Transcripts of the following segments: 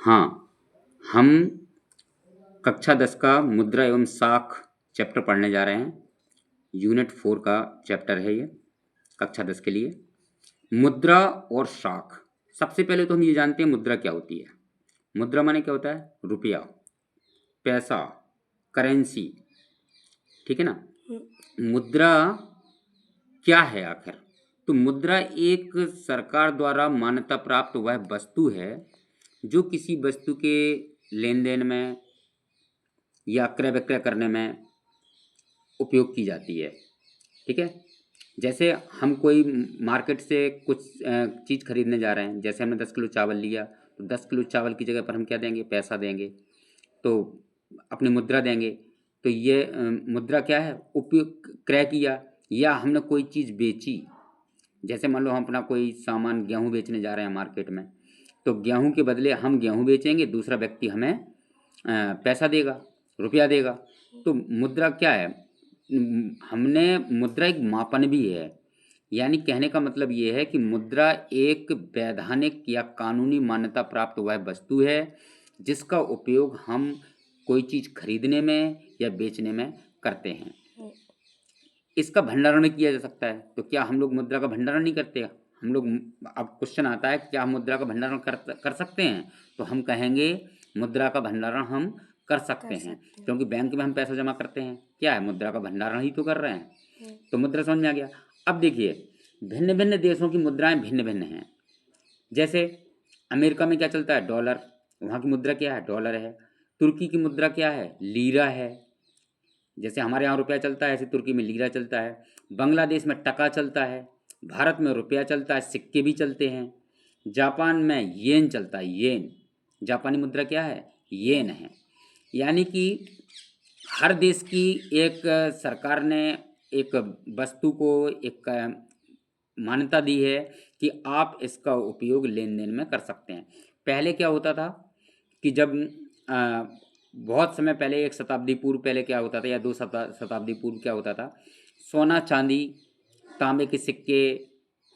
हाँ, हम कक्षा 10 का मुद्रा एवं साख चैप्टर पढ़ने जा रहे हैं। यूनिट 4 का चैप्टर है ये, कक्षा 10 के लिए। मुद्रा और साख। सबसे पहले तो हम ये जानते हैं मुद्रा क्या होती है। मुद्रा माने क्या होता है? रुपया, पैसा, करेंसी, ठीक है ना। मुद्रा क्या है आखिर? तो मुद्रा एक सरकार द्वारा मान्यता प्राप्त वह वस्तु है जो किसी वस्तु के लेन देन में या क्रय विक्रय करने में उपयोग की जाती है, ठीक है। जैसे हम कोई मार्केट से कुछ चीज़ खरीदने जा रहे हैं, जैसे हमने 10 किलो चावल लिया, तो 10 किलो चावल की जगह पर हम क्या देंगे? पैसा देंगे, तो अपनी मुद्रा देंगे। तो ये मुद्रा क्या है? उपयोग क्रय किया, या हमने कोई चीज़ बेची। जैसे मान लो हम अपना कोई सामान गेहूँ बेचने जा रहे हैं मार्केट में, तो गेहूँ के बदले हम गेहूँ बेचेंगे, दूसरा व्यक्ति हमें पैसा देगा, रुपया देगा। तो मुद्रा क्या है? हमने मुद्रा एक मापन भी है, यानी कहने का मतलब ये है कि मुद्रा एक वैधानिक या कानूनी मान्यता प्राप्त वह वस्तु है जिसका उपयोग हम कोई चीज़ खरीदने में या बेचने में करते हैं। इसका भंडारण भी किया जा सकता है। तो क्या हम लोग मुद्रा का भंडारण नहीं करते? हम लोग, अब क्वेश्चन आता है क्या हम मुद्रा का भंडारण कर सकते हैं? तो हम कहेंगे मुद्रा का भंडारण हम कर सकते हैं, क्योंकि बैंक में हम पैसा जमा करते हैं, क्या है? मुद्रा का भंडारण ही तो कर रहे हैं। तो मुद्रा समझ में आ गया। अब देखिए, भिन्न भिन्न देशों की मुद्राएं भिन्न भिन्न हैं। जैसे अमेरिका में क्या चलता है? डॉलर, वहाँ की मुद्रा क्या है? डॉलर है। तुर्की की मुद्रा क्या है? लीरा है। जैसे हमारे यहाँ रुपया चलता है, ऐसे तुर्की में लीरा चलता है। बांग्लादेश में टका चलता है। भारत में रुपया चलता है, सिक्के भी चलते हैं। जापान में येन चलता है, येन। जापानी मुद्रा क्या है? येन है। यानी कि हर देश की एक सरकार ने एक वस्तु को एक मान्यता दी है कि आप इसका उपयोग लेन देन में कर सकते हैं। पहले क्या होता था कि जब बहुत समय पहले, 1 शताब्दी पूर्व पहले क्या होता था, या 2 शताब्दी पूर्व क्या होता था, सोना चांदी तांबे के सिक्के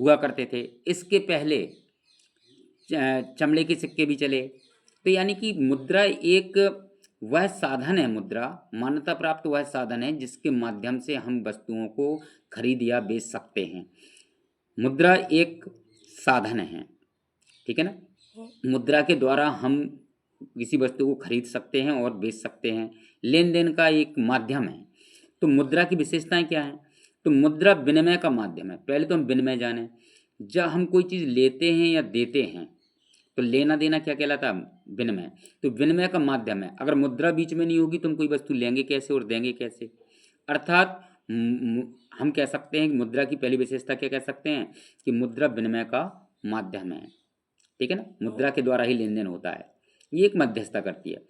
हुआ करते थे। इसके पहले चमड़े के सिक्के भी चले। तो यानी कि मुद्रा एक वह साधन है, मुद्रा मान्यता प्राप्त वह साधन है जिसके माध्यम से हम वस्तुओं को खरीद या बेच सकते हैं। मुद्रा एक साधन है, ठीक है ना। मुद्रा के द्वारा हम किसी वस्तु को खरीद सकते हैं और बेच सकते हैं, लेन देन का एक माध्यम है। तो मुद्रा की विशेषताएं क्या हैं? तो मुद्रा विनिमय का माध्यम है। पहले तो हम विनिमय जाने, जब हम कोई चीज़ लेते हैं या देते हैं तो लेना देना क्या कहलाता है? विनिमय। तो विनिमय का माध्यम है। अगर मुद्रा बीच में नहीं होगी तो हम कोई वस्तु लेंगे कैसे और देंगे कैसे? अर्थात हम कह सकते हैं कि मुद्रा की पहली विशेषता क्या कह सकते हैं कि मुद्रा विनिमय का माध्यम है, ठीक है ना। मुद्रा के द्वारा ही लेन देन होता है, ये एक मध्यस्थता करती है।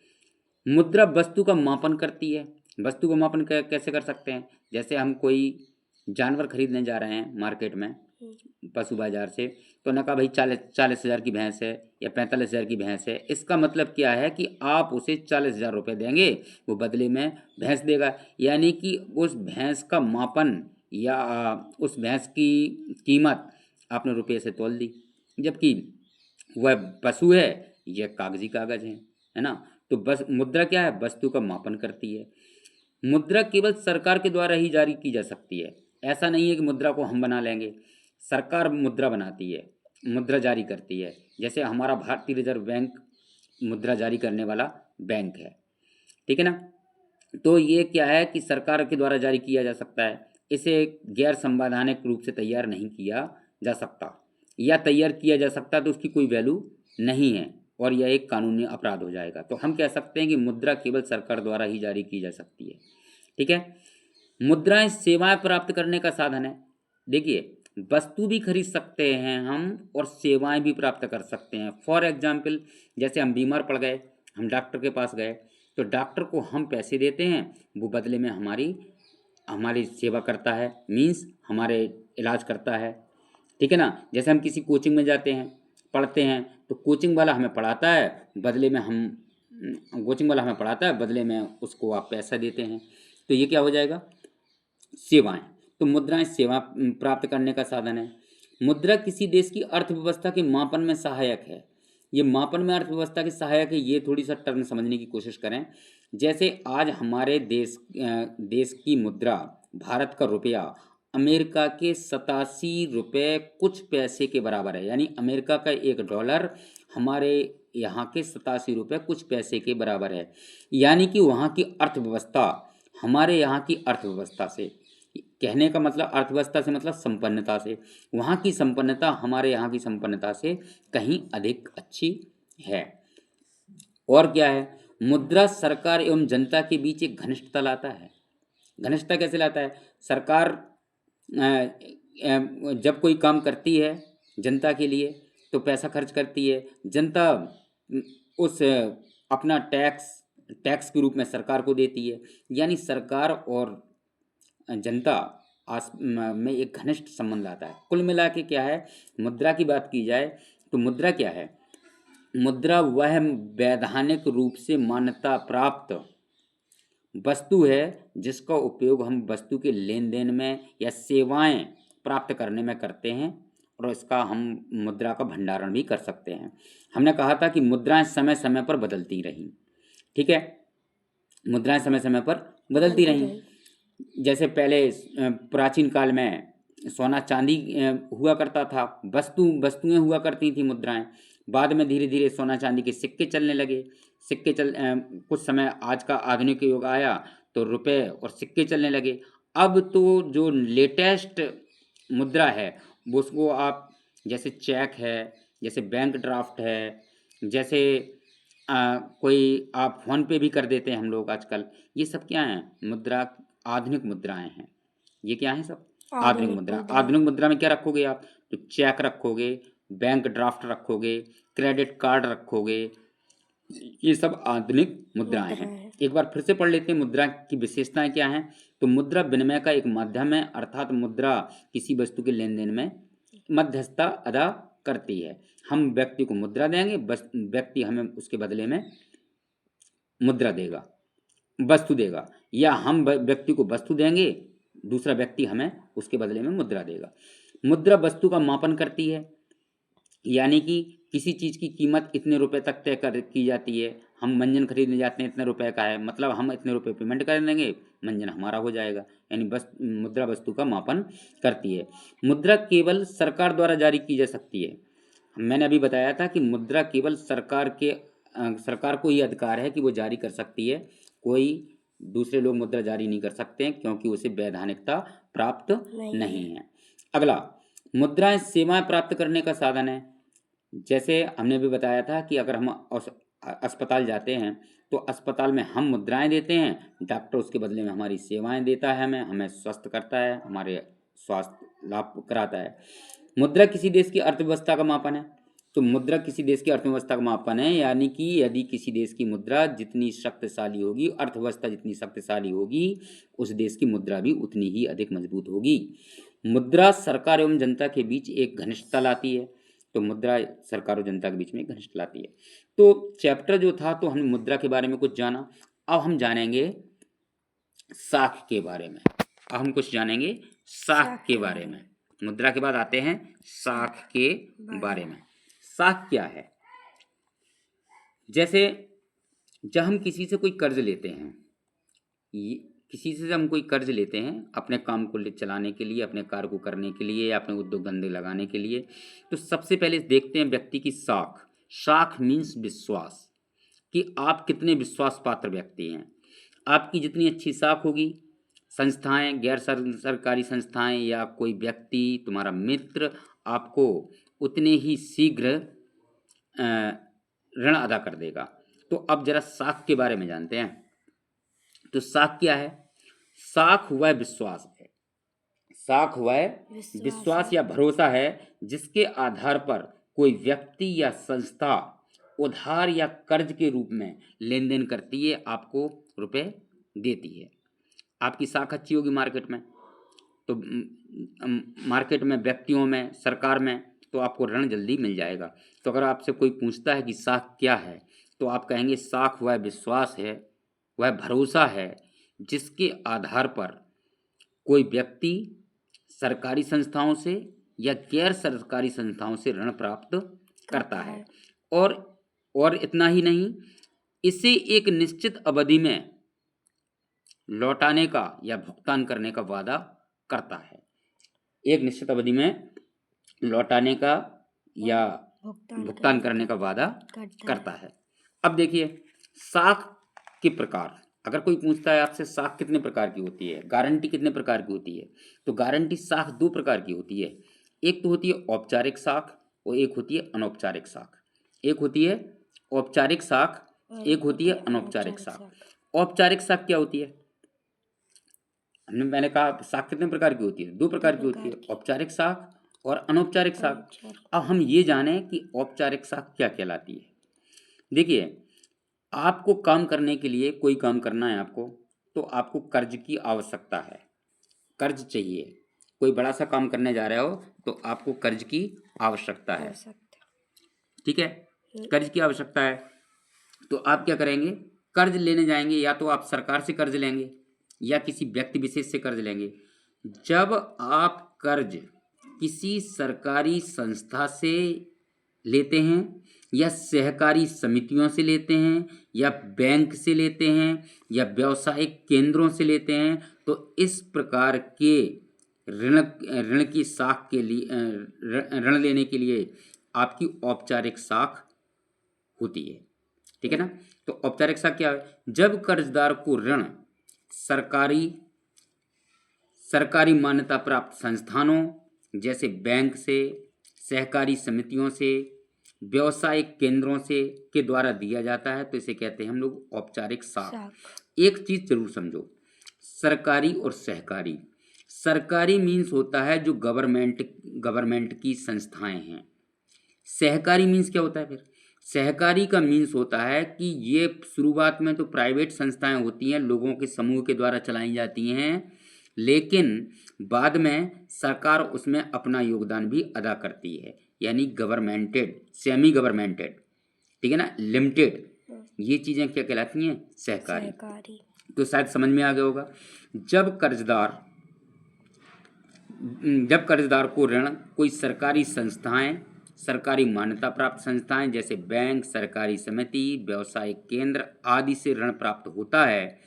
मुद्रा वस्तु का मापन करती है। वस्तु का मापन कैसे कर सकते हैं? जैसे हम कोई जानवर खरीदने जा रहे हैं मार्केट में, पशु बाजार से, तो ना कहा भाई 40,000 की भैंस है या 45,000 की भैंस है। इसका मतलब क्या है कि आप उसे 40,000 रुपये देंगे, वो बदले में भैंस देगा। यानी कि उस भैंस का मापन या उस भैंस की कीमत आपने रुपये से तोल दी, जबकि वह पशु है, यह कागजी कागज है ना। तो बस मुद्रा क्या है? वस्तु का मापन करती है। मुद्रा केवल सरकार के द्वारा ही जारी की जा सकती है। ऐसा नहीं है कि मुद्रा को हम बना लेंगे, सरकार मुद्रा बनाती है, मुद्रा जारी करती है। जैसे हमारा भारतीय रिजर्व बैंक मुद्रा जारी करने वाला बैंक है, ठीक है ना। तो ये क्या है कि सरकार के द्वारा जारी किया जा सकता है। इसे गैर संवैधानिक रूप से तैयार नहीं किया जा सकता, या तैयार किया जा सकता तो उसकी कोई वैल्यू नहीं है और यह एक कानूनी अपराध हो जाएगा। तो हम कह सकते हैं कि मुद्रा केवल सरकार द्वारा ही जारी की जा सकती है, ठीक है। मुद्राएं सेवाएं प्राप्त करने का साधन है। देखिए, वस्तु भी खरीद सकते हैं हम और सेवाएं भी प्राप्त कर सकते हैं। फॉर एग्जाम्पल, जैसे हम बीमार पड़ गए, हम डॉक्टर के पास गए, तो डॉक्टर को हम पैसे देते हैं, वो बदले में हमारी हमारी सेवा करता है, मीन्स हमारे इलाज करता है, ठीक है ना। जैसे हम किसी कोचिंग में जाते हैं, पढ़ते हैं, तो कोचिंग वाला हमें पढ़ाता है, बदले में हम कोचिंग वाला हमें पढ़ाता है, बदले में उसको आप पैसा देते हैं। तो ये क्या हो जाएगा? सेवाएं। तो मुद्राएं सेवा प्राप्त करने का साधन है। मुद्रा किसी देश की अर्थव्यवस्था के मापन में सहायक है। ये मापन में अर्थव्यवस्था के सहायक है, ये थोड़ी सा टर्म समझने की कोशिश करें। जैसे आज हमारे देश की मुद्रा, भारत का रुपया अमेरिका के 87 रुपये कुछ पैसे के बराबर है, यानी अमेरिका का $1 हमारे यहाँ के 87 रुपये कुछ पैसे के बराबर है। यानी कि वहाँ की अर्थव्यवस्था हमारे यहाँ की अर्थव्यवस्था से, कहने का मतलब अर्थव्यवस्था से मतलब संपन्नता से, वहाँ की संपन्नता हमारे यहाँ की संपन्नता से कहीं अधिक अच्छी है। और क्या है, मुद्रा सरकार एवं जनता के बीच एक घनिष्ठता लाता है। घनिष्ठता कैसे लाता है? सरकार जब कोई काम करती है जनता के लिए तो पैसा खर्च करती है, जनता उस अपना टैक्स के रूप में सरकार को देती है, यानी सरकार और जनता में एक घनिष्ठ संबंध आता है। कुल मिला के क्या है, मुद्रा की बात की जाए तो मुद्रा क्या है? मुद्रा वह वैधानिक रूप से मान्यता प्राप्त वस्तु है जिसका उपयोग हम वस्तु के लेन देन में या सेवाएं प्राप्त करने में करते हैं, और इसका हम मुद्रा का भंडारण भी कर सकते हैं। हमने कहा था कि मुद्राएं समय समय पर बदलती रहीं, ठीक है, मुद्राएं समय समय पर बदलती रहीं। जैसे पहले प्राचीन काल में सोना चांदी हुआ करता था, वस्तुएं हुआ करती थी मुद्राएं। बाद में धीरे धीरे सोना चांदी के सिक्के चलने लगे। कुछ समय आज का आधुनिक युग आया तो रुपए और सिक्के चलने लगे। अब तो जो लेटेस्ट मुद्रा है वो, उसको आप जैसे चेक है, जैसे बैंक ड्राफ्ट है, जैसे कोई आप फोन पे भी कर देते हैं हम लोग आजकल। ये सब क्या हैं? मुद्रा, आधुनिक मुद्राएं हैं। ये क्या है? सब आधुनिक मुद्रा। आधुनिक मुद्रा में क्या रखोगे आप? तो चेक रखोगे, बैंक ड्राफ्ट रखोगे, क्रेडिट कार्ड रखोगे, ये सब आधुनिक मुद्राएं हैं। एक बार फिर से पढ़ लेते हैं मुद्रा की विशेषताएं क्या हैं। तो मुद्रा विनिमय का एक माध्यम है, अर्थात मुद्रा किसी वस्तु के लेन देन में मध्यस्थता अदा करती है। हम व्यक्ति को मुद्रा देंगे, व्यक्ति हमें उसके बदले में मुद्रा देगा, वस्तु देगा, या हम व्यक्ति को वस्तु देंगे, दूसरा व्यक्ति हमें उसके बदले में मुद्रा देगा। मुद्रा वस्तु का मापन करती है, यानी कि किसी चीज़ की कीमत इतने रुपए तक तय की जाती है। हम मंजन खरीदने जाते हैं, इतने रुपए का है, मतलब हम इतने रुपए पेमेंट कर देंगे, मंजन हमारा हो जाएगा। यानी मुद्रा वस्तु का मापन करती है। मुद्रा केवल सरकार द्वारा जारी की जा सकती है। मैंने अभी बताया था कि मुद्रा केवल सरकार को ही अधिकार है कि वो जारी कर सकती है, कोई दूसरे लोग मुद्रा जारी नहीं कर सकते हैं, क्योंकि उसे वैधानिकता प्राप्त नहीं है। अगला, मुद्राएं सेवाएं प्राप्त करने का साधन है। जैसे हमने भी बताया था कि अगर हम अस्पताल जाते हैं तो अस्पताल में हम मुद्राएं देते हैं, डॉक्टर उसके बदले में हमारी सेवाएं देता है, हमें स्वस्थ करता है, हमारे स्वास्थ्य लाभ कराता है। मुद्रा किसी देश की अर्थव्यवस्था का मापन है। तो मुद्रा किसी देश की अर्थव्यवस्था का मापन है, यानी कि यदि किसी देश की मुद्रा जितनी शक्तिशाली होगी, अर्थव्यवस्था जितनी शक्तिशाली होगी, उस देश की मुद्रा भी उतनी ही अधिक मजबूत होगी। मुद्रा सरकार एवं जनता के बीच एक घनिष्ठता लाती है। तो मुद्रा सरकार और जनता के बीच में घनिष्ठ लाती है। तो चैप्टर जो था, तो हमने मुद्रा के बारे में कुछ जाना। अब हम जानेंगे साख के बारे में। अब हम कुछ जानेंगे साख के बारे में। मुद्रा के बाद आते हैं साख के बारे में। साख क्या है? जैसे जब हम किसी से कोई कर्ज लेते हैं, किसी से हम कोई कर्ज लेते हैं अपने काम को चलाने के लिए, अपने कार्य को करने के लिए, या अपने उद्योग धंधे लगाने के लिए, तो सबसे पहले देखते हैं व्यक्ति की साख। साख मीन्स विश्वास, कि आप कितने विश्वास पात्र व्यक्ति हैं। आपकी जितनी अच्छी साख होगी, संस्थाएं, गैर सरकारी संस्थाएं या कोई व्यक्ति, तुम्हारा मित्र, आपको उतने ही शीघ्र ऋण अदा कर देगा। तो अब जरा साख के बारे में जानते हैं। तो साख क्या है? साख वह विश्वास है, साख वह विश्वास या भरोसा है जिसके आधार पर कोई व्यक्ति या संस्था उधार या कर्ज के रूप में लेन देन करती है, आपको रुपए देती है। आपकी साख अच्छी होगी मार्केट में, तो मार्केट में, व्यक्तियों में, सरकार में, तो आपको ऋण जल्दी मिल जाएगा। तो अगर आपसे कोई पूछता है कि साख क्या है, तो आप कहेंगे साख वह विश्वास है, वह भरोसा है जिसके आधार पर कोई व्यक्ति सरकारी संस्थाओं से या गैर सरकारी संस्थाओं से ऋण प्राप्त करता है। और इतना ही नहीं, इसे एक निश्चित अवधि में लौटाने का या भुगतान करने का वादा करता है। एक निश्चित अवधि में लौटाने का या भुगतान करने का वादा करता है। अब देखिए साख के प्रकार, अगर कोई पूछता है आपसे साख कितने प्रकार की होती है, गारंटी कितने प्रकार की होती है, तो गारंटी साख दो प्रकार की होती है। एक तो होती है औपचारिक साख और एक होती है अनौपचारिक साख। एक होती है औपचारिक साख, एक होती है अनौपचारिक साख। औपचारिक साख क्या होती है? मैंने कहा साख कितने प्रकार की होती है? दो प्रकार की होती है, औपचारिक साख और अनौपचारिक साख। अब हम ये जानें कि औपचारिक साख क्या कहलाती है। देखिए आपको काम करने के लिए, कोई काम करना है आपको, तो आपको कर्ज की आवश्यकता है, कर्ज चाहिए। कोई बड़ा सा काम करने जा रहे हो तो आपको कर्ज की आवश्यकता है, ठीक है, कर्ज की आवश्यकता है। तो आप क्या करेंगे? कर्ज लेने जाएंगे, या तो आप सरकार से कर्ज लेंगे या किसी व्यक्ति विशेष से कर्ज लेंगे। जब आप कर्ज किसी सरकारी संस्था से लेते हैं या सहकारी समितियों से लेते हैं या बैंक से लेते हैं या व्यावसायिक केंद्रों से लेते हैं, तो इस प्रकार के ऋण की साख के लिए, ऋण लेने के लिए आपकी औपचारिक साख होती है, ठीक है ना। तो औपचारिक साख क्या है? जब कर्जदार को ऋण सरकारी मान्यता प्राप्त संस्थानों जैसे बैंक से, सहकारी समितियों से, व्यावसायिक केंद्रों से के द्वारा दिया जाता है, तो इसे कहते हैं हम लोग औपचारिक साख। एक चीज जरूर समझो, सरकारी और सहकारी। सरकारी मीन्स होता है जो गवर्नमेंट की संस्थाएं हैं। सहकारी मीन्स क्या होता है? फिर सहकारी का मीन्स होता है कि ये शुरुआत में तो प्राइवेट संस्थाएं होती हैं, लोगों के समूह के द्वारा चलाई जाती हैं, लेकिन बाद में सरकार उसमें अपना योगदान भी अदा करती है, यानी गवर्नमेंटेड, सेमी गवर्नमेंटेड, ठीक है ना, लिमिटेड, ये चीज़ें क्या कहलाती हैं? सहकारी। तो शायद समझ में आ गया होगा। जब कर्जदार को ऋण कोई सरकारी संस्थाएं, सरकारी मान्यता प्राप्त संस्थाएं जैसे बैंक, सरकारी समिति, व्यावसायिक केंद्र आदि से ऋण प्राप्त होता है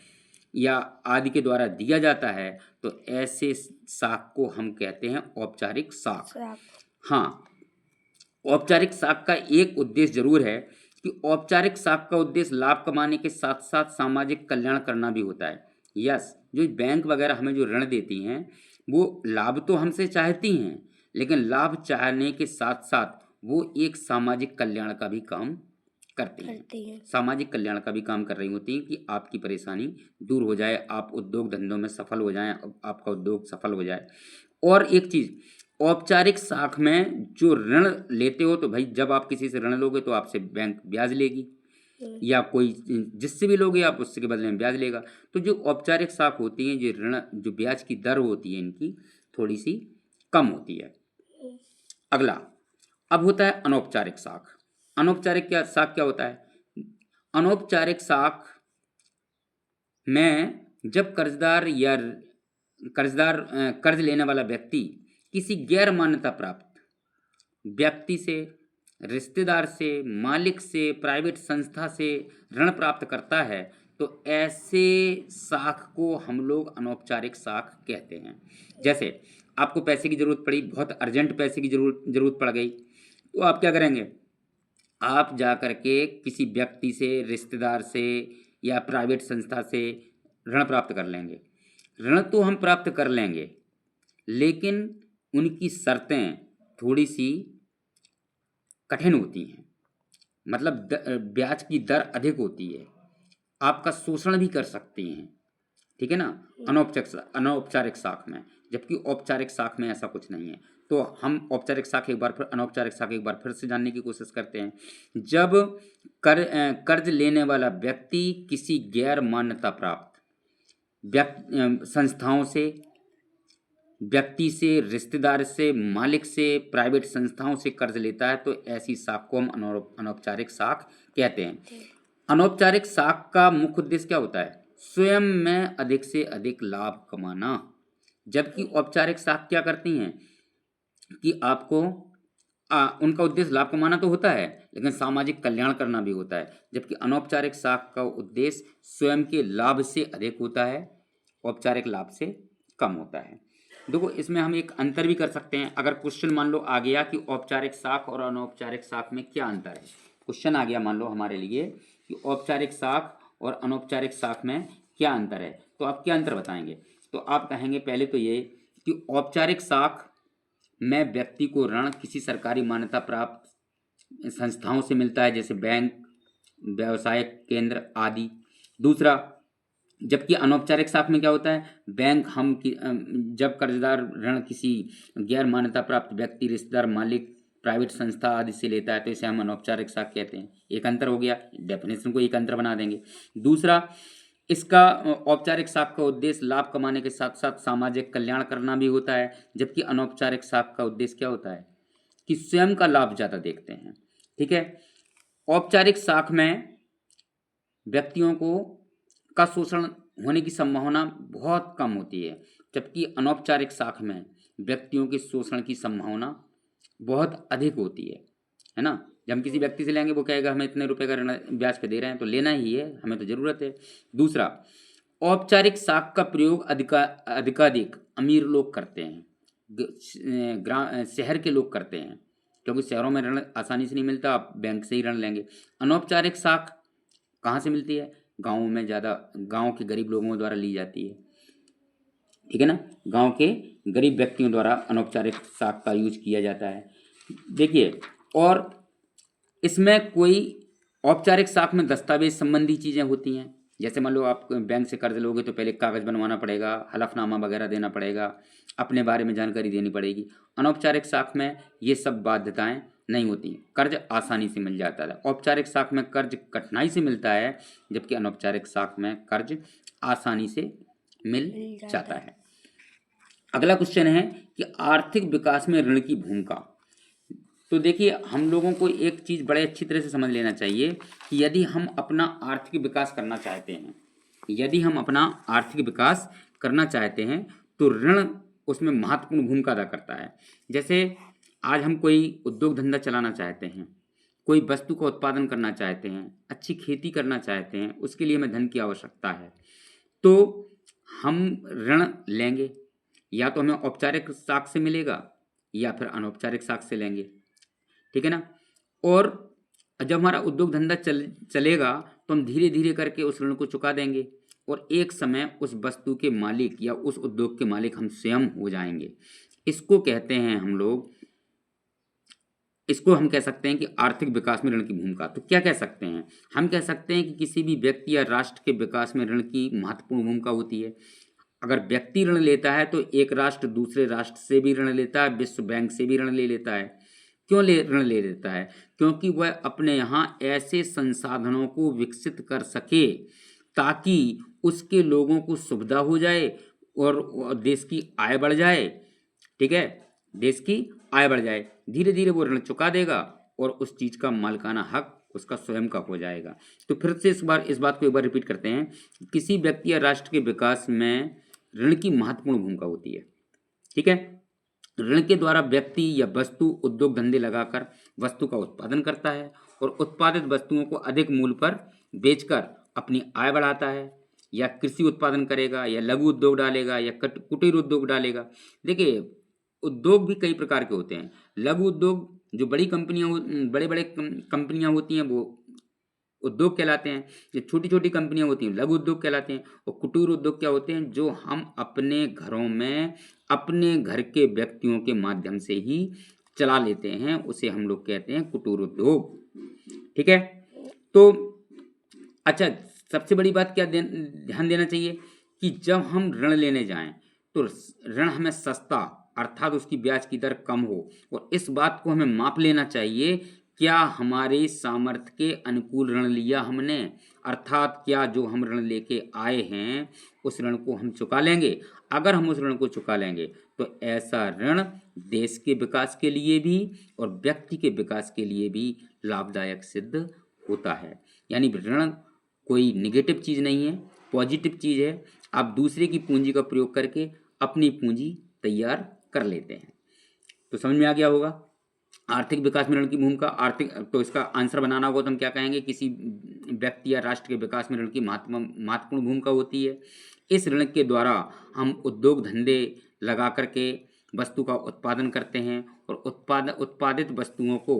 या आदि के द्वारा दिया जाता है, तो ऐसे साख को हम कहते हैं औपचारिक साख। हाँ, औपचारिक साख का एक उद्देश्य जरूर है कि औपचारिक साख का उद्देश्य लाभ कमाने के साथ साथ सामाजिक कल्याण करना भी होता है। यस, जो बैंक वगैरह हमें जो ऋण देती हैं वो लाभ तो हमसे चाहती हैं, लेकिन लाभ चाहने के साथ साथ वो एक सामाजिक कल्याण का भी काम करती हैं। सामाजिक कल्याण का भी काम कर रही होती हैं कि आपकी परेशानी दूर हो जाए, आप उद्योग धंधों में सफल हो जाएं, आपका उद्योग सफल हो जाए। और एक चीज़, औपचारिक साख में जो ऋण लेते हो, तो भाई जब आप किसी से ऋण लोगे तो आपसे बैंक ब्याज लेगी, या कोई जिससे भी लोगे आप उसके बदले में ब्याज लेगा। तो जो औपचारिक साख होती हैं, जो ऋण, जो ब्याज की दर होती है इनकी थोड़ी सी कम होती है। अगला अब होता है अनौपचारिक साख। अनौपचारिक साख क्या होता है? अनौपचारिक साख में जब कर्ज लेने वाला व्यक्ति किसी गैर मान्यता प्राप्त व्यक्ति से, रिश्तेदार से, मालिक से, प्राइवेट संस्था से ऋण प्राप्त करता है, तो ऐसे साख को हम लोग अनौपचारिक साख कहते हैं। जैसे आपको पैसे की जरूरत पड़ी, बहुत अर्जेंट पैसे की जरूरत पड़ गई, तो आप क्या करेंगे? आप जा कर के किसी व्यक्ति से, रिश्तेदार से या प्राइवेट संस्था से ऋण प्राप्त कर लेंगे। ऋण तो हम प्राप्त कर लेंगे, लेकिन उनकी शर्तें थोड़ी सी कठिन होती हैं, मतलब ब्याज की दर अधिक होती है, आपका शोषण भी कर सकती हैं, ठीक है ना, अनौपचारिक साख में। जबकि औपचारिक साख में ऐसा कुछ नहीं है। तो हम औपचारिक साख एक बार फिर, अनौपचारिक साख एक बार फिर से जानने की कोशिश करते हैं। जब कर्ज लेने वाला व्यक्ति किसी गैर मान्यता प्राप्त संस्थाओं से, व्यक्ति से, रिश्तेदार से, मालिक से, प्राइवेट संस्थाओं से कर्ज लेता है, तो ऐसी साख को हम अनौपचारिक साख कहते हैं। अनौपचारिक साख का मुख्य उद्देश्य क्या होता है? स्वयं में अधिक से अधिक लाभ कमाना। जबकि औपचारिक साख क्या करती हैं कि आपको उनका उद्देश्य लाभ कमाना तो होता है, लेकिन सामाजिक कल्याण करना भी होता है। जबकि अनौपचारिक साख का उद्देश्य स्वयं के लाभ से अधिक होता है, औपचारिक लाभ से कम होता है। देखो, इसमें हम एक अंतर भी कर सकते हैं। अगर क्वेश्चन मान लो आ गया कि औपचारिक साख और अनौपचारिक साख में क्या अंतर है, क्वेश्चन आ गया मान लो हमारे लिए कि औपचारिक साख और अनौपचारिक साख में क्या अंतर है, तो आप क्या अंतर बताएंगे? तो आप कहेंगे पहले तो ये कि औपचारिक साख में व्यक्ति को ऋण किसी सरकारी मान्यता प्राप्त संस्थाओं से मिलता है, जैसे बैंक, व्यवसाय केंद्र आदि। दूसरा, जबकि अनौपचारिक साख में क्या होता है, बैंक जब कर्जदार ऋण किसी गैर मान्यता प्राप्त व्यक्ति, रिश्तेदार, मालिक, प्राइवेट संस्था आदि से लेता है, तो इसे हम अनौपचारिक साख कहते हैं। एक अंतर हो गया, डेफिनेशन को एक अंतर बना देंगे। दूसरा, इसका औपचारिक साख का उद्देश्य लाभ कमाने के साथ साथ सामाजिक कल्याण करना भी होता है, जबकि अनौपचारिक साख का उद्देश्य क्या होता है कि स्वयं का लाभ ज़्यादा देखते हैं। ठीक है, औपचारिक साख में व्यक्तियों को का शोषण होने की संभावना बहुत कम होती है, जबकि अनौपचारिक साख में व्यक्तियों के शोषण की संभावना बहुत अधिक होती है ना। जब हम किसी व्यक्ति से लेंगे, वो कहेगा हमें इतने रुपए का ऋण ब्याज पे दे रहे हैं, तो लेना ही है, हमें तो ज़रूरत है। दूसरा, औपचारिक साख का प्रयोग अधिकाधिक अमीर लोग करते हैं, शहर के लोग करते हैं, क्योंकि शहरों में ऋण आसानी से नहीं मिलता, आप बैंक से ही ऋण लेंगे। अनौपचारिक साख कहाँ से मिलती है? गाँवों में ज़्यादा, गाँव के गरीब लोगों द्वारा ली जाती है। ठीक है ना, गांव के गरीब व्यक्तियों द्वारा अनौपचारिक साख का यूज किया जाता है। देखिए, और इसमें कोई औपचारिक साख में दस्तावेज संबंधी चीज़ें होती हैं, जैसे मान लो आप बैंक से कर्ज लोगे तो पहले कागज़ बनवाना पड़ेगा, हलफनामा वगैरह देना पड़ेगा, अपने बारे में जानकारी देनी पड़ेगी। अनौपचारिक साख में ये सब बाध्यताएं नहीं होती, कर्ज आसानी से मिल जाता है। औपचारिक साख में कर्ज कठिनाई से मिलता है, जबकि अनौपचारिक साख में कर्ज आसानी से मिल जाता है। अगला क्वेश्चन है कि आर्थिक विकास में ऋण की भूमिका। तो देखिए, हम लोगों को एक चीज़ बड़े अच्छी तरह से समझ लेना चाहिए कि यदि हम अपना आर्थिक विकास करना चाहते हैं, यदि हम अपना आर्थिक विकास करना चाहते हैं तो ऋण उसमें महत्वपूर्ण भूमिका अदा करता है। जैसे आज हम कोई उद्योग धंधा चलाना चाहते हैं, कोई वस्तु का उत्पादन करना चाहते हैं, अच्छी खेती करना चाहते हैं, उसके लिए हमें धन की आवश्यकता है, तो हम ऋण लेंगे, या तो हमें औपचारिक साख से मिलेगा या फिर अनौपचारिक साख से लेंगे। ठीक है ना, और जब हमारा उद्योग धंधा चलेगा तो हम धीरे धीरे करके उस ऋण को चुका देंगे, और एक समय उस वस्तु के मालिक या उस उद्योग के मालिक हम स्वयं हो जाएंगे। इसको कहते हैं हम लोग, इसको हम कह सकते हैं कि आर्थिक विकास में ऋण की भूमिका। तो क्या कह सकते हैं? हम कह सकते हैं कि किसी भी व्यक्ति या राष्ट्र के विकास में ऋण की महत्वपूर्ण भूमिका होती है। अगर व्यक्ति ऋण लेता है तो एक राष्ट्र दूसरे राष्ट्र से भी ऋण लेता है, विश्व बैंक से भी ऋण ले लेता है। क्यों ऋण ले लेता है? क्योंकि वह अपने यहाँ ऐसे संसाधनों को विकसित कर सके ताकि उसके लोगों को सुविधा हो जाए और देश की आय बढ़ जाए। ठीक है, देश की आय बढ़ जाए, धीरे धीरे वो ऋण चुका देगा और उस चीज़ का मालिकाना हक उसका स्वयं का हो जाएगा। तो फिर से इस बात को एक बार रिपीट करते हैं, किसी व्यक्ति या राष्ट्र के विकास में ऋण की महत्वपूर्ण भूमिका होती है। ठीक है, ऋण के द्वारा व्यक्ति या वस्तु उद्योग धंधे लगाकर वस्तु का उत्पादन करता है और उत्पादित वस्तुओं को अधिक मूल्य पर बेचकर अपनी आय बढ़ाता है, या कृषि उत्पादन करेगा, या लघु उद्योग डालेगा, या कुटीर उद्योग डालेगा। देखिए, उद्योग भी कई प्रकार के होते हैं। लघु उद्योग जो बड़ी कंपनियां होती हैं वो उद्योग कहलाते हैं, जो छोटी छोटी कंपनियां होती हैं लघु उद्योग कहलाते हैं। और कुटीर उद्योग क्या होते हैं? जो हम अपने घरों में अपने घर के व्यक्तियों के माध्यम से ही चला लेते हैं, उसे हम लोग कहते हैं कुटीर उद्योग। ठीक है, तो अच्छा, सबसे बड़ी बात क्या ध्यान देना चाहिए कि जब हम ऋण लेने जाएं तो ऋण हमें सस्ता, अर्थात उसकी ब्याज की दर कम हो, और इस बात को हमें माप लेना चाहिए, क्या हमारे सामर्थ्य के अनुकूल ऋण लिया हमने, अर्थात क्या जो हम ऋण लेके आए हैं उस ऋण को हम चुका लेंगे। अगर हम उस ऋण को चुका लेंगे तो ऐसा ऋण देश के विकास के लिए भी और व्यक्ति के विकास के लिए भी लाभदायक सिद्ध होता है। यानी ऋण कोई निगेटिव चीज़ नहीं है, पॉजिटिव चीज़ है। आप दूसरे की पूंजी का प्रयोग करके अपनी पूंजी तैयार कर लेते हैं। तो समझ में आ गया होगा। आर्थिक विकास में ऋण की भूमिका, आर्थिक, तो इसका आंसर बनाना होगा तो हम क्या कहेंगे, किसी व्यक्ति या राष्ट्र के विकास में ऋण की महत्वपूर्ण भूमिका होती है। इस ऋण के द्वारा हम उद्योग धंधे लगा करके वस्तु का उत्पादन करते हैं और उत्पादित वस्तुओं को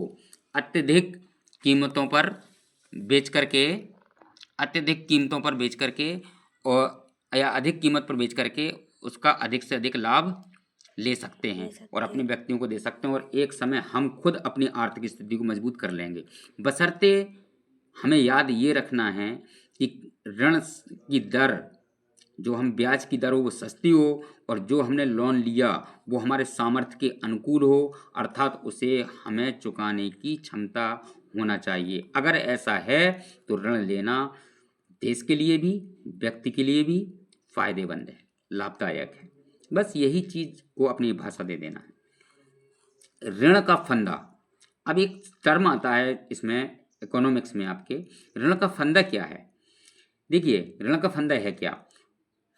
अत्यधिक कीमतों पर बेच करके और या अधिक कीमत पर बेच करके उसका अधिक से अधिक लाभ ले सकते हैं और अपने व्यक्तियों को दे सकते हैं, और एक समय हम खुद अपनी आर्थिक स्थिति को मजबूत कर लेंगे। बशर्ते हमें याद ये रखना है कि ऋण की दर, जो हम ब्याज की दर हो वो सस्ती हो और जो हमने लोन लिया वो हमारे सामर्थ्य के अनुकूल हो, अर्थात उसे हमें चुकाने की क्षमता होना चाहिए। अगर ऐसा है तो ऋण लेना देश के लिए भी, व्यक्ति के लिए भी फायदेमंद है, लाभदायक है। बस यही चीज को अपनी भाषा दे देना है। ऋण का फंदा, अब एक टर्म आता है इसमें इकोनॉमिक्स में आपके, ऋण का फंदा क्या है। देखिए, ऋण का फंदा है क्या।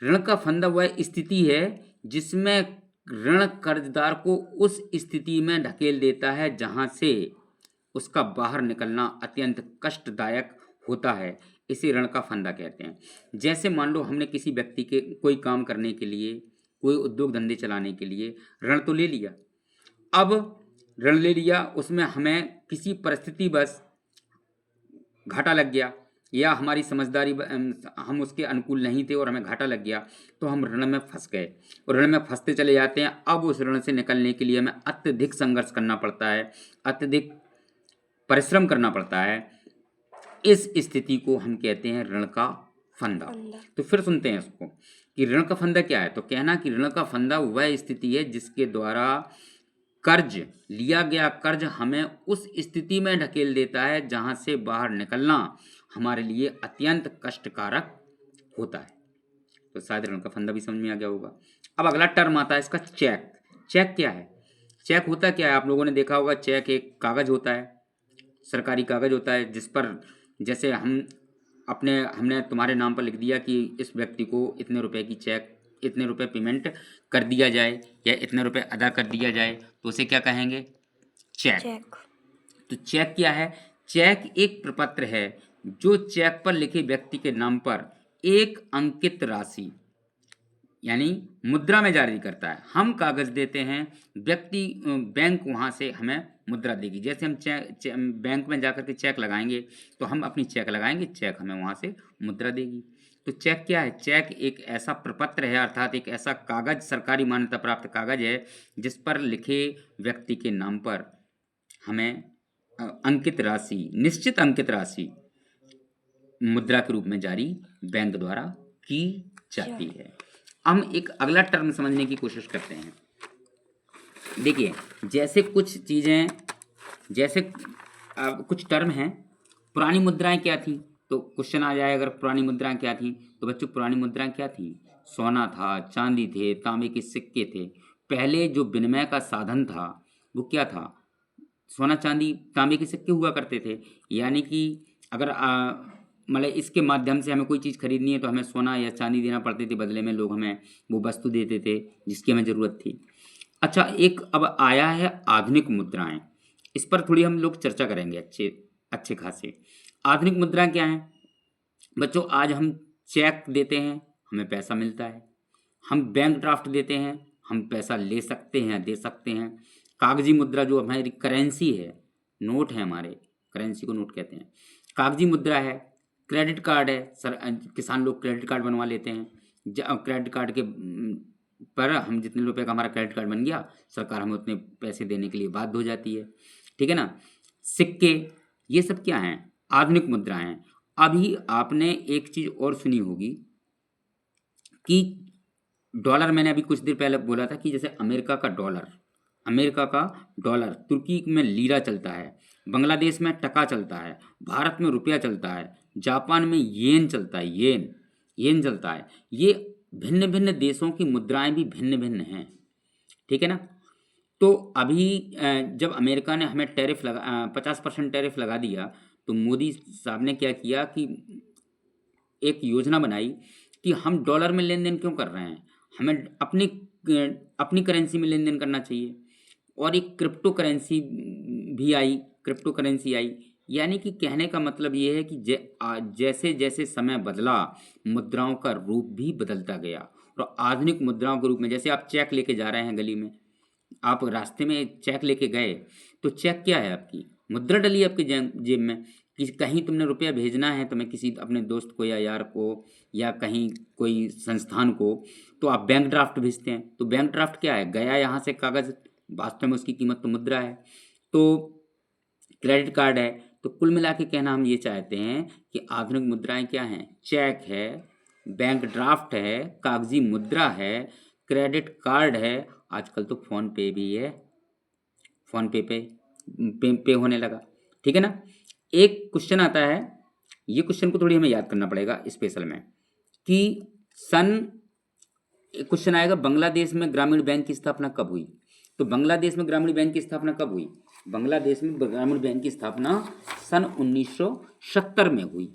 ऋण का फंदा वह स्थिति है जिसमें ऋण कर्जदार को उस स्थिति में ढकेल देता है जहां से उसका बाहर निकलना अत्यंत कष्टदायक होता है। इसे ऋण का फंदा कहते हैं। जैसे मान लो हमने किसी व्यक्ति के कोई काम करने के लिए, कोई उद्योग धंधे चलाने के लिए ऋण तो ले लिया। अब ऋण ले लिया, उसमें हमें किसी परिस्थिति बस घाटा लग गया या हमारी समझदारी हम उसके अनुकूल नहीं थे और हमें घाटा लग गया, तो हम ऋण में फंस गए और ऋण में फंसते चले जाते हैं। अब उस ऋण से निकलने के लिए हमें अत्यधिक संघर्ष करना पड़ता है, अत्यधिक परिश्रम करना पड़ता है। इस स्थिति को हम कहते हैं ऋण का फंदा। तो फिर सुनते हैं इसको कि ऋण का फंदा क्या है। तो कहना कि ऋण का फंदा वह स्थिति है जिसके द्वारा कर्ज लिया गया कर्ज हमें उस स्थिति में ढकेल देता है जहां से बाहर निकलना हमारे लिए अत्यंत कष्टकारक होता है। तो शायद ऋण का फंदा भी समझ में आ गया होगा। अब अगला टर्म आता है इसका, चेक। चेक क्या है। चेक होता क्या है, आप लोगों ने देखा होगा, चेक एक कागज होता है, सरकारी कागज होता है, जिस पर जैसे हमने तुम्हारे नाम पर लिख दिया कि इस व्यक्ति को इतने रुपए की चेक, इतने रुपए पेमेंट कर दिया जाए या इतने रुपए अदा कर दिया जाए, तो उसे क्या कहेंगे, चेक। तो चेक क्या है। चेक एक प्रपत्र है जो चेक पर लिखे व्यक्ति के नाम पर एक अंकित राशि यानी मुद्रा में जारी करता है। हम कागज देते हैं, व्यक्ति बैंक वहाँ से हमें मुद्रा देगी। जैसे हम बैंक में जाकर के चेक लगाएंगे तो हम अपनी चेक लगाएंगे, चेक हमें वहाँ से मुद्रा देगी। तो चेक क्या है। चेक एक ऐसा प्रपत्र है, अर्थात एक ऐसा कागज, सरकारी मान्यता प्राप्त कागज है जिस पर लिखे व्यक्ति के नाम पर हमें अंकित राशि, निश्चित अंकित राशि मुद्रा के रूप में जारी बैंक द्वारा की जाती है। हम एक अगला टर्म समझने की कोशिश करते हैं। देखिए, जैसे कुछ चीज़ें, जैसे कुछ टर्म हैं। पुरानी मुद्राएं क्या थी, तो क्वेश्चन आ जाए अगर पुरानी मुद्राएं क्या थी, तो बच्चों पुरानी मुद्राएं क्या थी, सोना था, चांदी थे, तांबे के सिक्के थे। पहले जो विनिमय का साधन था वो क्या था, सोना चांदी तांबे के सिक्के हुआ करते थे। यानी कि अगर मतलब इसके माध्यम से हमें कोई चीज़ खरीदनी है तो हमें सोना या चांदी देना पड़ती थी, बदले में लोग हमें वो वस्तु देते थे जिसकी हमें ज़रूरत थी। अच्छा, एक अब आया है आधुनिक मुद्राएं। इस पर थोड़ी हम लोग चर्चा करेंगे अच्छे खासे। आधुनिक मुद्राएं क्या हैं बच्चों। आज हम चेक देते हैं, हमें पैसा मिलता है। हम बैंक ड्राफ्ट देते हैं, हम पैसा ले सकते हैं, दे सकते हैं। कागजी मुद्रा जो हमारी करेंसी है, नोट है हमारे, करेंसी को नोट कहते हैं। कागजी मुद्रा है, क्रेडिट कार्ड है, किसान लोग क्रेडिट कार्ड बनवा लेते हैं। क्रेडिट कार्ड के पर हम जितने रुपए का हमारा क्रेडिट कार्ड बन गया, सरकार हमें उतने पैसे देने के लिए बाध्य हो जाती है, ठीक है ना। सिक्के, ये सब क्या हैं, आधुनिक मुद्रा हैं। अभी आपने एक चीज़ और सुनी होगी कि डॉलर, मैंने अभी कुछ देर पहले बोला था कि जैसे अमेरिका का डॉलर, तुर्की में लीरा चलता है, बांग्लादेश में टका चलता है, भारत में रुपया चलता है, जापान में येन चलता है, येन चलता है। ये भिन्न भिन्न देशों की मुद्राएं भी भिन्न भिन्न हैं, ठीक है ना। तो अभी जब अमेरिका ने हमें 50% टैरिफ लगा दिया, तो मोदी साहब ने क्या किया कि एक योजना बनाई कि हम डॉलर में लेन देन क्यों कर रहे हैं, हमें अपनी करेंसी में लेन देन करना चाहिए। और एक क्रिप्टो करेंसी भी आई, क्रिप्टो करेंसी आई। यानी कि कहने का मतलब ये है कि जैसे जैसे समय बदला मुद्राओं का रूप भी बदलता गया, और आधुनिक मुद्राओं के रूप में, जैसे आप चेक लेके जा रहे हैं गली में, आप रास्ते में चेक लेके गए तो चेक क्या है, आपकी मुद्रा डली है आपकी जेब में। कि कहीं तुमने रुपया भेजना है तुम्हें किसी अपने दोस्त को या यार को या कहीं कोई संस्थान को, तो आप बैंक ड्राफ्ट भेजते हैं। तो बैंक ड्राफ्ट क्या है, गया यहाँ से कागज़, वास्तव में उसकी कीमत तो मुद्रा है। तो क्रेडिट कार्ड है। तो कुल मिला के कहना हम ये चाहते हैं कि आधुनिक मुद्राएं क्या हैं, चेक है, बैंक ड्राफ्ट है, कागजी मुद्रा है, क्रेडिट कार्ड है, आजकल तो फ़ोन पे भी है, फ़ोन पे होने लगा। ठीक है ना। एक क्वेश्चन आता है, ये क्वेश्चन को थोड़ी हमें याद करना पड़ेगा स्पेशल में, कि एक क्वेश्चन आएगा, बांग्लादेश में ग्रामीण बैंक की स्थापना कब हुई। तो बांग्लादेश में ग्रामीण बैंक की स्थापना कब हुई, बांग्लादेश में ग्रामीण बैंक की स्थापना सन 1970 में हुई।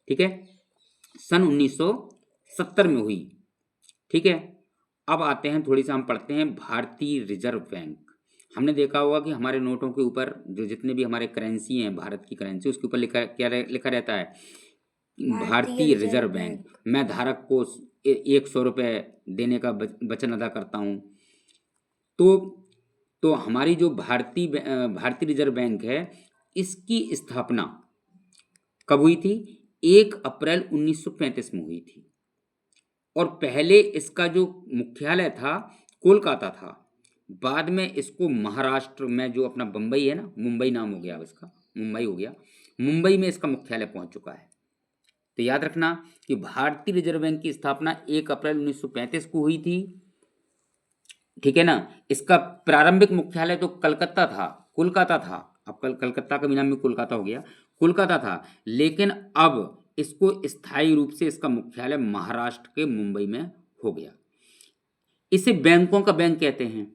ठीक है, सन 1970 में हुई। ठीक है। अब आते हैं, थोड़ी सा हम पढ़ते हैं भारतीय रिजर्व बैंक। हमने देखा होगा कि हमारे नोटों के ऊपर जो जितने भी हमारे करेंसी हैं, भारत की करेंसी, उसके ऊपर लिखा रहता है भारतीय रिजर्व बैंक। मैं धारक को 100 रुपये देने का वचन अदा करता हूँ। तो हमारी जो भारतीय रिजर्व बैंक है, इसकी स्थापना कब हुई थी, 1 अप्रैल 1935 में हुई थी। और पहले इसका जो मुख्यालय था कोलकाता था, बाद में इसको महाराष्ट्र में जो अपना बम्बई है ना, मुंबई नाम हो गया अब इसका, मुंबई हो गया, मुंबई में इसका मुख्यालय पहुंच चुका है। तो याद रखना कि भारतीय रिजर्व बैंक की स्थापना 1 अप्रैल 1935 को हुई थी। ठीक है ना। इसका प्रारंभिक मुख्यालय तो कलकत्ता था, कोलकाता था, अब कलकत्ता का भी नाम भी कोलकाता हो गया, कोलकाता था, लेकिन अब इसको स्थायी रूप से इसका मुख्यालय महाराष्ट्र के मुंबई में हो गया। इसे बैंकों का बैंक कहते हैं।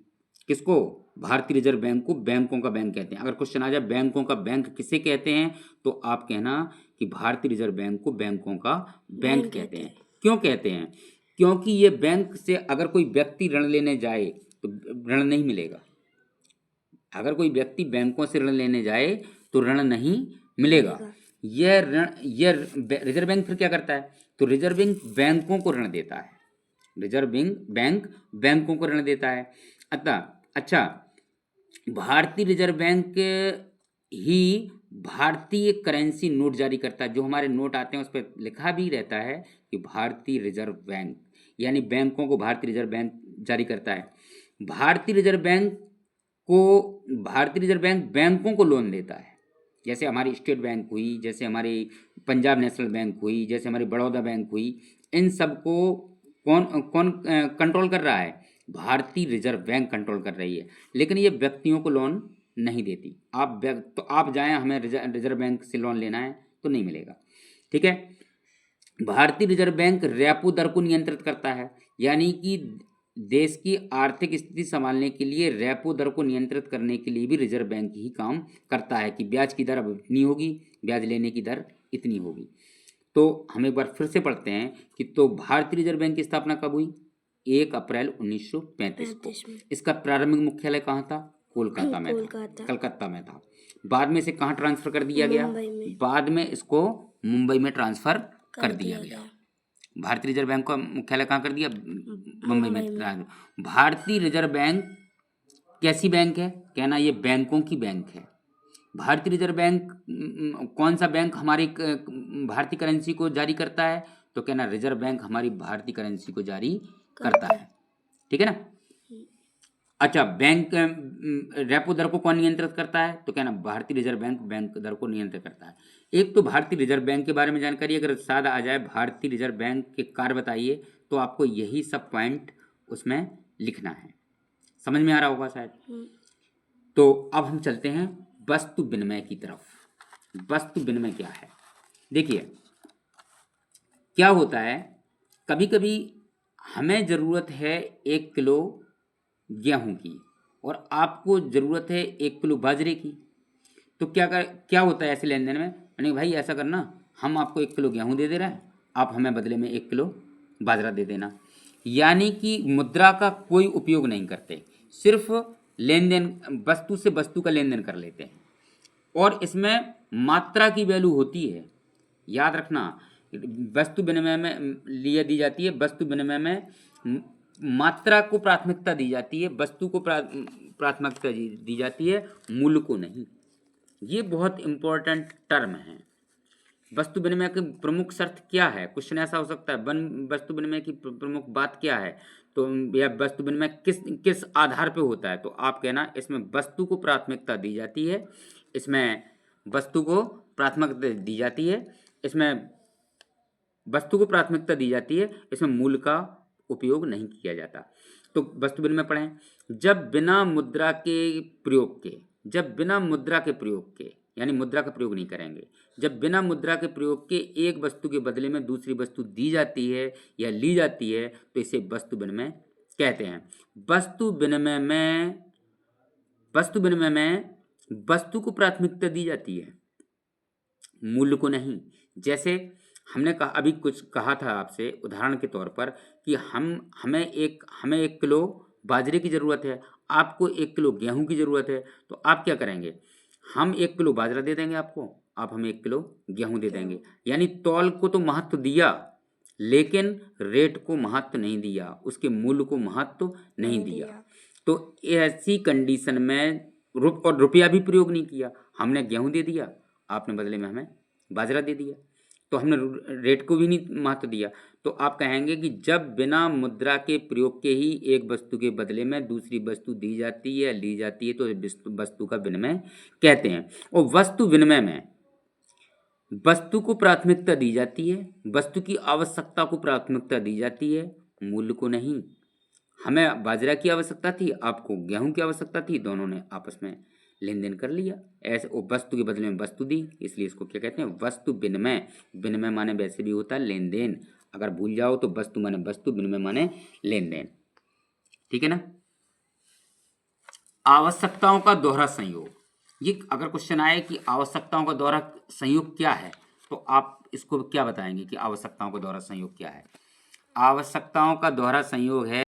किसको, भारतीय रिजर्व बैंक को बैंकों का बैंक कहते हैं। अगर क्वेश्चन आ जाए बैंकों का बैंक किसे कहते हैं, तो आप कहना कि भारतीय रिजर्व बैंक को बैंकों का बैंक कहते हैं। क्यों कहते हैं, क्योंकि ये बैंक से अगर कोई व्यक्ति ऋण लेने जाए तो ऋण नहीं मिलेगा। अगर कोई व्यक्ति बैंकों से ऋण लेने जाए तो ऋण नहीं मिलेगा। यह रिजर्व बैंक फिर क्या करता है, तो रिजर्व बैंक बैंकों को ऋण देता है, रिजर्व बैंक बैंकों को ऋण देता है। अच्छा, भारतीय रिजर्व बैंक ही भारतीय करेंसी नोट जारी करता है। जो हमारे नोट आते हैं उस पर लिखा भी रहता है कि भारतीय रिजर्व बैंक, यानी बैंकों को भारतीय रिजर्व बैंक जारी करता है। भारतीय रिजर्व बैंक बैंकों को लोन देता है, जैसे हमारी स्टेट बैंक हुई, जैसे हमारी पंजाब नेशनल बैंक हुई, जैसे हमारी बड़ौदा बैंक हुई। इन सब को कौन कंट्रोल कर रहा है, भारतीय रिजर्व बैंक कंट्रोल कर रही है। लेकिन ये व्यक्तियों को लोन नहीं देती। आप जाएं, हमें रिजर्व बैंक से लोन लेना है तो नहीं मिलेगा। ठीक है। भारतीय रिजर्व बैंक रेपो दर को नियंत्रित करता है, यानी कि देश की आर्थिक स्थिति संभालने के लिए रेपो दर को नियंत्रित करने के लिए भी रिजर्व बैंक ही काम करता है कि ब्याज की दर अब इतनी होगी, ब्याज लेने की दर इतनी होगी। तो हम एक बार फिर से पढ़ते हैं कि तो भारतीय रिजर्व बैंक की स्थापना कब हुई, 1 अप्रैल 1935 को। इसका प्रारंभिक मुख्यालय कहाँ था, कोलकाता में था, कलकत्ता में था। बाद में इसे कहाँ ट्रांसफर कर दिया गया, बाद में इसको मुंबई में ट्रांसफर कर दिया गया। भारतीय रिजर्व बैंक का मुख्यालय कहाँ कर दिया, मुंबई में। भारतीय रिजर्व बैंक कैसी बैंक है, कहना ये बैंकों की बैंक है। भारतीय रिजर्व बैंक कौन सा बैंक हमारी भारतीय करेंसी को जारी करता है, तो कहना रिजर्व बैंक हमारी भारतीय करेंसी को जारी करता है। ठीक है ना। अच्छा, बैंक रेपो दर को कौन नियंत्रित करता है, तो कहना भारतीय रिजर्व बैंक बैंक दर को नियंत्रित करता है। एक तो भारतीय रिजर्व बैंक के बारे में जानकारी अगर सादा आ जाए, भारतीय रिजर्व बैंक के कार्य बताइए, तो आपको यही सब पॉइंट उसमें लिखना है। समझ में आ रहा होगा शायद। तो अब हम चलते हैं वस्तु विनिमय की तरफ। वस्तु विनिमय क्या है, देखिए क्या होता है, कभी कभी हमें ज़रूरत है 1 किलो गेहूं की और आपको ज़रूरत है 1 किलो बाजरे की। तो क्या होता है ऐसे लेन देन में, मैंने भाई ऐसा करना, हम आपको 1 किलो गेहूं दे रहे हैं, आप हमें बदले में 1 किलो बाजरा दे देना। यानी कि मुद्रा का कोई उपयोग नहीं करते, सिर्फ लेन देन, वस्तु से वस्तु का लेन देन कर लेते हैं, और इसमें मात्रा की वैल्यू होती है। याद रखना, वस्तु विनिमय में लिए दी जाती है, वस्तु विनिमय में मात्रा को प्राथमिकता दी जाती है, वस्तु को प्राथमिकता दी जाती है, मूल्य को नहीं। ये बहुत इंपॉर्टेंट टर्म है। वस्तु विनिमय की प्रमुख शर्त क्या है? क्वेश्चन ऐसा हो सकता है, वस्तु विनिमय की प्रमुख बात क्या है, तो या वस्तु विनिमय किस किस आधार पे होता है, तो आप कहना इसमें वस्तु को प्राथमिकता दी जाती है, इसमें वस्तु को प्राथमिकता दी जाती है, इसमें वस्तु को प्राथमिकता दी जाती है, इसमें मूल्य का उपयोग नहीं किया जाता। तो वस्तु विनिमय पढ़ें। जब बिना मुद्रा के प्रयोग के, जब बिना मुद्रा के प्रयोग के, यानी मुद्रा का प्रयोग नहीं करेंगे, जब बिना मुद्रा के प्रयोग के एक वस्तु के बदले में दूसरी वस्तु दी जाती है या ली जाती है, तो इसे वस्तु विनिमय कहते हैं। वस्तु विनिमय में वस्तु को प्राथमिकता दी जाती है, मूल्य को नहीं। जैसे हमने कहा, अभी कुछ कहा था आपसे उदाहरण के तौर पर कि हमें एक किलो बाजरे की ज़रूरत है, आपको 1 किलो गेहूं की ज़रूरत है, तो आप क्या करेंगे? हम 1 किलो बाजरा दे देंगे आपको, आप हमें 1 किलो गेहूं दे देंगे। यानी तौल को तो महत्व दिया, लेकिन रेट को महत्व नहीं दिया, उसके मूल्य को महत्व नहीं दिया। तो ऐसी कंडीशन में रुपया भी प्रयोग नहीं किया, हमने गेहूं दे दिया, आपने बदले में हमें बाजरा दे दिया, तो हमने रेट को भी नहीं महत्व दिया। तो आप कहेंगे कि जब बिना मुद्रा के प्रयोग के ही एक वस्तु के बदले में दूसरी वस्तु दी जाती है, ली जाती है, तो वस्तु का विनिमय कहते हैं। और वस्तु विनिमय में वस्तु को प्राथमिकता दी जाती है, वस्तु की आवश्यकता को प्राथमिकता दी जाती है, मूल्य को नहीं। हमें बाजरा की आवश्यकता थी, आपको गेहूं की आवश्यकता थी, दोनों ने आपस में लेन देन कर लिया, ऐसे वो वस्तु के बदले में वस्तु दी, इसलिए इसको क्या कहते हैं? वस्तु विनिमय। विनिमय माने वैसे भी होता है लेन देन, अगर भूल जाओ तो वस्तु माने वस्तु, विनिमय माने लेन देन, ठीक है ना। आवश्यकताओं का दोहरा संयोग, ये अगर क्वेश्चन आए कि आवश्यकताओं का दोहरा संयोग क्या है, तो आप इसको क्या बताएंगे कि आवश्यकताओं का दोहरा संयोग क्या है? आवश्यकताओं का दोहरा संयोग है